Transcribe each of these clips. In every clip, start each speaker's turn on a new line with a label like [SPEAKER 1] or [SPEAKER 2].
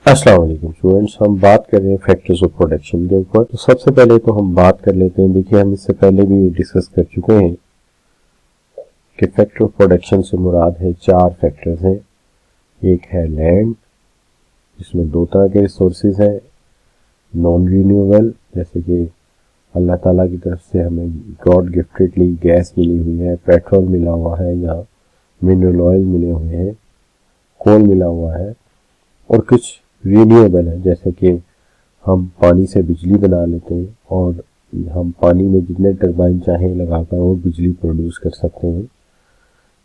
[SPEAKER 1] अस्सलाम वालेकुम स्टूडेंट्स, हम बात कर रहे हैं फैक्टर्स ऑफ प्रोडक्शन के ऊपर। तो सबसे पहले तो हम बात कर लेते हैं। देखिए, हम इससे पहले भी डिस्कस कर चुके हैं कि फैक्टर ऑफ प्रोडक्शन से मुराद है चार फैक्टर्स हैं। एक है लैंड, जिसमें दो तरह के रिसोर्सेज हैं, नॉन रीन्यूएबल, जैसे कि अल्लाह ताला की तरफ से हमें गॉड गिफ्टेडली गैस मिली हुई है, पेट्रोल मिला हुआ है या मिनरल ऑयल मिले हुए हैं, कोल मिला हुआ है। और कुछ रीन्यूएबल है, जैसे कि हम पानी से बिजली बना लेते हैं और हम पानी में जितने टरबाइन चाहें लगाकर और बिजली प्रोड्यूस कर सकते हैं।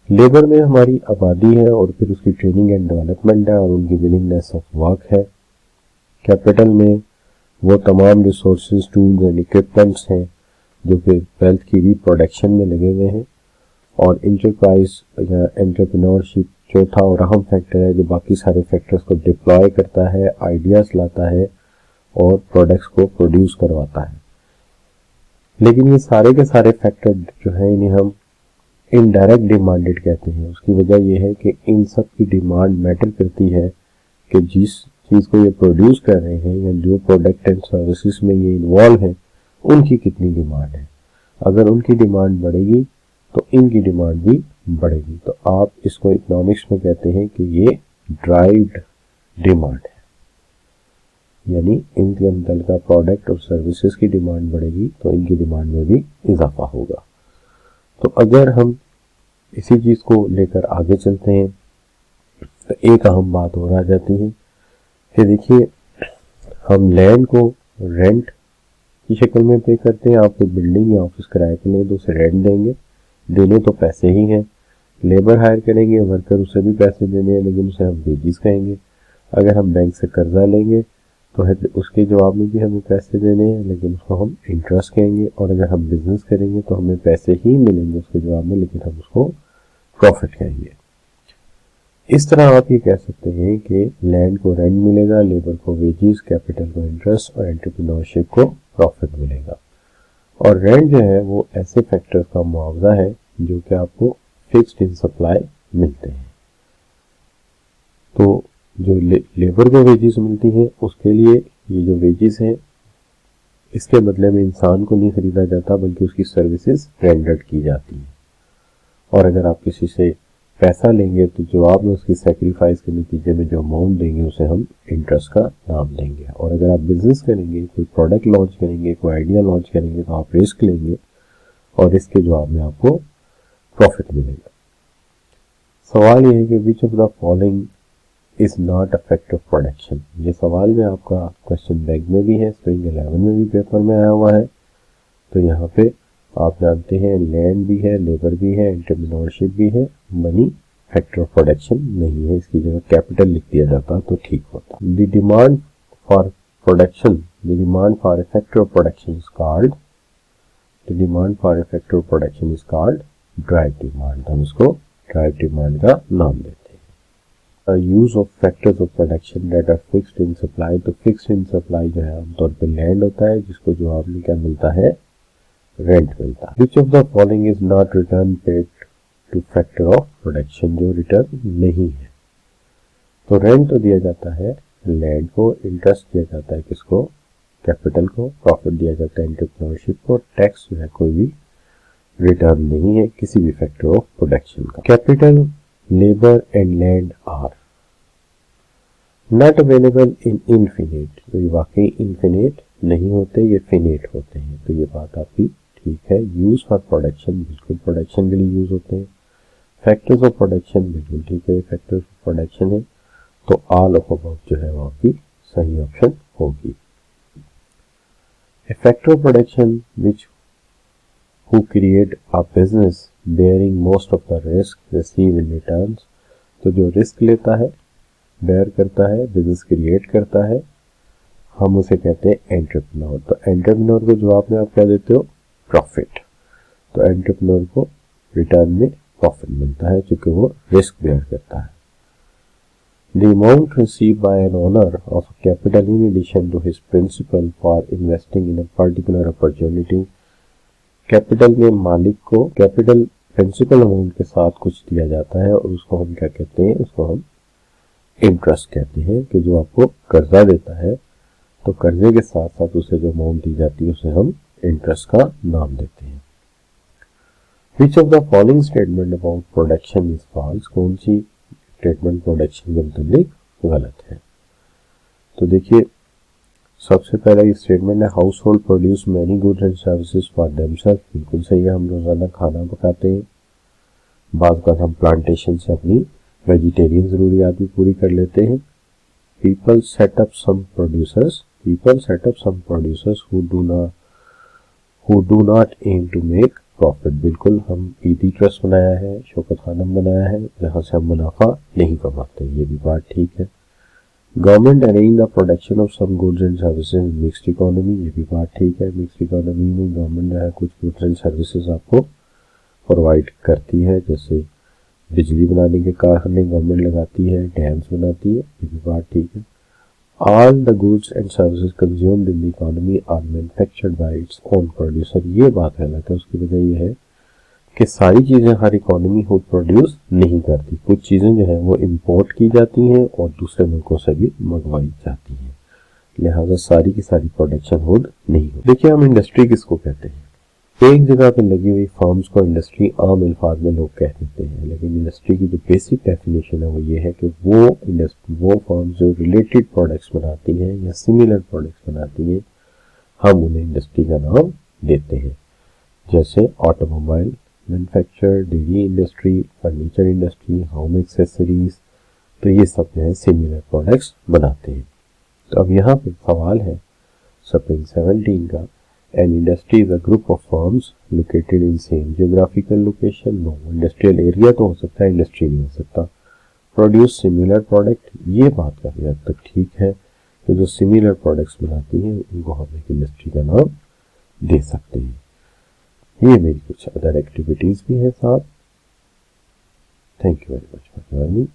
[SPEAKER 1] लेबर में हमारी आबादी है और फिर उसकी ट्रेनिंग एंड डेवलपमेंट है और उनकी विलिंगनेस ऑफ वर्क है। कैपिटल में वो तमाम रिसोर्सेज, टूल्स एंड इक्विपमेंट्स हैं जो कि वेल्थ की रिप्रोडक्शन में लगे हुए हैं। और इंटरप्राइज या एंटरप्रेन्योरशिप चौथा और अहम फैक्टर है, जो बाकी सारे फैक्टर्स को डिप्लॉय करता है, आइडियाज लाता है और प्रोडक्ट्स को प्रोड्यूस करवाता है। लेकिन ये सारे के सारे फैक्टर जो हैं, इन्हें हम इनडायरेक्ट डिमांडेड कहते हैं। उसकी वजह यह है कि इन सब की डिमांड मैटर करती है कि जिस चीज़ को ये प्रोड्यूस कर रहे हैं या जो प्रोडक्ट एंड सर्विसेज में ये इन्वॉल्व हैं, उनकी कितनी डिमांड है। अगर उनकी डिमांड बढ़ेगी तो इनकी डिमांड भी बढ़ेगी। तो आप इसको इकोनॉमिक्स में कहते हैं कि ये ड्राइव्ड डिमांड है, यानी इनके अंदर का प्रोडक्ट और सर्विसेज की डिमांड बढ़ेगी तो इनकी डिमांड में भी इजाफा होगा। तो अगर हम इसी चीज़ को लेकर आगे चलते हैं तो एक अहम बात और आ जाती है कि देखिए, हम लैंड को रेंट की शक्ल में पे करते हैं। आप कोई बिल्डिंग या ऑफिस किराए के लिए तो उसे रेंट देंगे, देने तो पैसे ही हैं। लेबर हायर करेंगे, वर्कर, उसे भी पैसे देने हैं, लेकिन उसे हम वेजेस कहेंगे। अगर हम बैंक से कर्जा लेंगे तो है उसके जवाब में भी हमें पैसे देने हैं, लेकिन उसको हम इंटरेस्ट कहेंगे। और अगर हम बिजनेस करेंगे तो हमें पैसे ही मिलेंगे उसके जवाब में, लेकिन हम उसको प्रॉफिट कहेंगे। इस तरह आप ये कह सकते हैं कि लैंड को रेंट मिलेगा, लेबर को वेजेस, कैपिटल को इंटरेस्ट और एंटरप्रेन्योरशिप को प्रॉफिट मिलेगा। और रेंट जो है वो ऐसे फैक्टर्स का मुआवजा है जो कि आपको फिक्स्ड इन सप्लाई मिलते हैं। तो जो लेबर को वेजेस मिलती हैं, उसके लिए ये जो वेजेस हैं, इसके बदले में इंसान को नहीं खरीदा जाता बल्कि उसकी सर्विसेज रेंडर्ड की जाती हैं। और अगर आप किसी से पैसा लेंगे तो जवाब में उसकी सेक्रीफाइस के नतीजे में जो अमाउंट देंगे उसे हम इंटरेस्ट का नाम देंगे। और अगर आप बिजनेस करेंगे, कोई प्रोडक्ट लॉन्च करेंगे, कोई आइडिया लॉन्च करेंगे, तो आप रिस्क लेंगे और इसके जवाब में आपको प्रॉफिट मिलेगा। सवाल यह है कि विच of the following is not a factor of production. ये सवाल जो आपका क्वेश्चन बैंक में भी है, स्प्रिंग 11 में भी पेपर में आया हुआ है। तो यहाँ पे आप जानते हैं लैंड भी है, लेबर भी है, एंटरप्रेन्योरशिप भी है, मनी फैक्टर ऑफ प्रोडक्शन नहीं है। इसकी जगह कैपिटल लिख दिया जाता तो ठीक होता। The demand for production, the demand for a factor of production is called, the demand for a factor of production is called drive demand. हम इसको ड्राइव डिमांड का नाम देते हैं। Use of factors of production that are fixed in supply. तो fixed in supply जो है आमतौर पर लैंड होता है, जिसको जवाब में क्या मिलता है, रेंट मिलता है। विच of the following is not return paid two factor of production, जो रिटर्न नहीं है। तो रेंट तो दिया जाता है लैंड को, इंटरेस्ट दिया जाता है किसको, कैपिटल को, प्रॉफिट दिया जाता है एंटरप्रेन्योरशिप को, टैक्स जो है कोई भी रिटर्न नहीं है किसी भी फैक्टर ऑफ प्रोडक्शन का। Capital, labour and land are not available in infinite. तो ये वाकई इनफिनिट नहीं होते, ये फिनिट होते हैं। तो ये बात आपकी ठीक है। यूज फॉर प्रोडक्शन, बिल्कुल प्रोडक्शन के लिए यूज होते हैं। फैक्टर्स ऑफ प्रोडक्शन, बिल्कुल ठीक है, फैक्टर्स ऑफ प्रोडक्शन है। तो ऑल ऑफ अबव जो है वो आपकी सही ऑप्शन होगी। A factor of production which who create a business bearing most of the risk receive in returns। तो जो रिस्क लेता है, बेयर करता है, बिजनेस क्रिएट करता है, हम उसे कहते हैं एंटरप्रेन्योर। तो एंटरप्रेन्योर को जवाब में आप क्या देते हो, प्रॉफिट। तो एंटरप्रेन्योर को रिटर्न में प्रॉफिट मिलता है क्योंकि वो रिस्क बेयर करता है। The amount received by an owner of capital in addition to his principal for investing in a particular opportunity। Capital में मालिक को कैपिटल प्रिंसिपल अमाउंट के साथ कुछ दिया जाता है और उसको हम क्या कहते हैं, उसको हम इंटरेस्ट कहते हैं कि जो आपको कर्जा देता है तो कर्जे के साथ साथ उसे जो अमाउंट दी जाती है उसे हम इंटरेस्ट का नाम देते हैं। Which of the following statement about production is false, कौन सी स्टेटमेंट प्रोडक्शन के मुताबिक गलत है। तो देखिए सबसे पहला ये स्टेटमेंट है household produce many goods and services for themselves, बिल्कुल सही है, हम रोजाना खाना पकाते हैं, बाद का हम प्लांटेशन से अपनी वेजिटेरियन जरूरियात भी पूरी कर लेते हैं। People set up some producers who do not aim to make profit, बिल्कुल हम ईदी ट्रस्ट बनाया है, शौकत खानम बनाया है जहां से हम मुनाफा नहीं कमाते, ये भी बात ठीक है। Government arrange the production of some goods and services mixed economy, ये भी बात ठीक है, मिक्स्ड इकोनॉमी में गवर्नमेंट जो है कुछ गुड्स एंड सर्विसेज आपको प्रोवाइड करती है, जैसे बिजली बनाने के कारखाने गवर्नमेंट लगाती है, डैम्स बनाती है, ये भी बात ठीक है। All the goods and services consumed in the economy are manufactured by its own producer, ये बात गलत है। उसकी वजह ये है कि सारी चीजें हर इकोनॉमी खुद प्रोड्यूस नहीं करती, कुछ चीजें जो है वो इंपोर्ट की जाती हैं और दूसरे मुल्कों से भी मंगवाई जाती हैं, लिहाजा सारी की सारी प्रोडक्शन खुद नहीं होती। देखिए हम इंडस्ट्री किसको कहते हैं, एक जगह पे लगी हुई फर्म्स को इंडस्ट्री आम अल्फाज में लोग कह देते हैं, लेकिन इंडस्ट्री की जो बेसिक डेफिनेशन है वो ये है कि वो फर्म्स जो रिलेटेड प्रोडक्ट्स बनाती हैं या सिमिलर प्रोडक्ट्स बनाती हैं हम उन्हें इंडस्ट्री का नाम देते हैं, जैसे automobile manufacture, dairy industry, furniture industry, home accessories, तो ये सब जो है सिमिलर प्रोडक्ट्स बनाते हैं। तो अब यहाँ पे सवाल है स्प्रिंग 17 का, an industry is a group of firms located in same geographical location, no, industrial area तो हो सकता है, इंडस्ट्री नहीं हो सकता। प्रोड्यूस सिमिलर प्रोडक्ट, ये बात काफी हद तक ठीक है कि जो सिमिलर प्रोडक्ट्स बनाती हैं उनको हम एक इंडस्ट्री का नाम दे सकते हैं। ये मेरी कुछ अदर एक्टिविटीज भी हैं साथ। Thank you very much for joining.